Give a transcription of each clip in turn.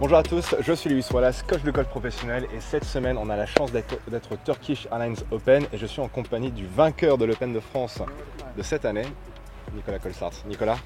Bonjour à tous, je suis Louis Wallace, coach de golf professionnel et cette semaine on a la chance d'être au Turkish Airlines Open et je suis en compagnie du vainqueur de l'Open de France de cette année, Nicolas Colsaert. Nicolas,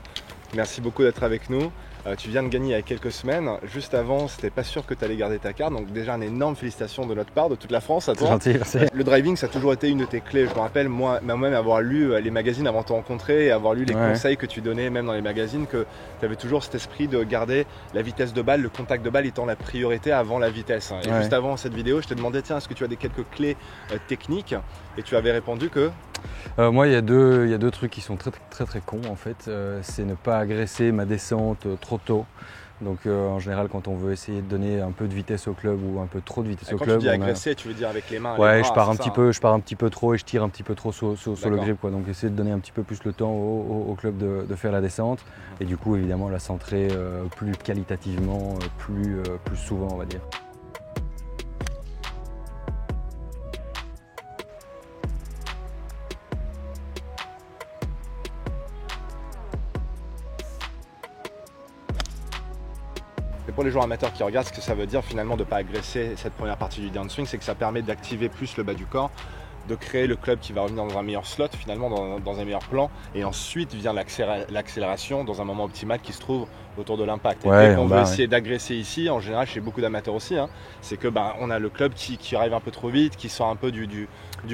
merci beaucoup d'être avec nous. Tu viens de gagner il y a quelques semaines. Juste avant, c'était pas sûr que tu allais garder ta carte. Donc déjà, une énorme félicitation de notre part, de toute la France à toi. C'est gentil, merci. Le driving, ça a toujours été une de tes clés. Je me rappelle, moi-même avoir lu les magazines avant de te rencontrer et avoir lu les conseils que tu donnais, même dans les magazines, que tu avais toujours cet esprit de garder la vitesse de balle, le contact de balle étant la priorité avant la vitesse. Et juste avant cette vidéo, je t'ai demandé, tiens, est-ce que tu as quelques clés techniques? Et tu avais répondu que... Moi, il y a deux trucs qui sont très cons en fait. C'est ne pas agresser ma descente trop tôt. Donc en général, quand on veut essayer de donner un peu de vitesse au club ou un peu trop de vitesse au club, quand tu dis agresser, tu veux dire avec les mains, ouais, les bras, je pars un petit peu trop et je tire un petit peu trop sur le grip, quoi. Donc essayer de donner un petit peu plus le temps au club de faire la descente et du coup évidemment la centrer plus qualitativement, plus souvent, on va dire. Et pour les joueurs amateurs qui regardent, ce que ça veut dire finalement de ne pas agresser cette première partie du downswing, c'est que ça permet d'activer plus le bas du corps, de créer le club qui va revenir dans un meilleur slot, finalement dans un meilleur plan, et ensuite vient l'accélération dans un moment optimal qui se trouve autour de l'impact. Et dès qu'on veut essayer d'agresser ici, en général chez beaucoup d'amateurs aussi, c'est que on a le club qui arrive un peu trop vite, qui sort un peu du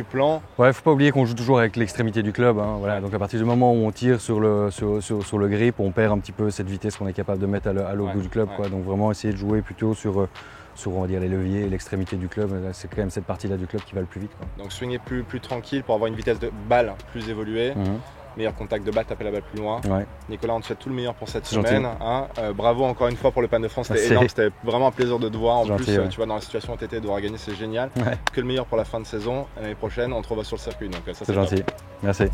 plan. Ouais, faut pas oublier qu'on joue toujours avec l'extrémité du club, hein, voilà. Donc à partir du moment où on tire sur le grip, on perd un petit peu cette vitesse qu'on est capable de mettre à l'autre bout du club, quoi. Donc vraiment essayer de jouer plutôt sur on va dire les leviers et l'extrémité du club, c'est quand même cette partie-là du club qui va le plus vite, quoi. Donc swinguer plus tranquille pour avoir une vitesse de balle plus évoluée, meilleur contact de balle, taper la balle plus loin. Nicolas, on te souhaite tout le meilleur pour cette semaine. Bravo encore une fois pour le Open de France, c'était énorme, c'était vraiment un plaisir de te voir. En plus, tu vois, dans la situation où tu étais, de devoir gagner, c'est génial. Que le meilleur pour la fin de saison. L'année prochaine, on te revoit sur le circuit. Donc ça, c'est gentil. Merci.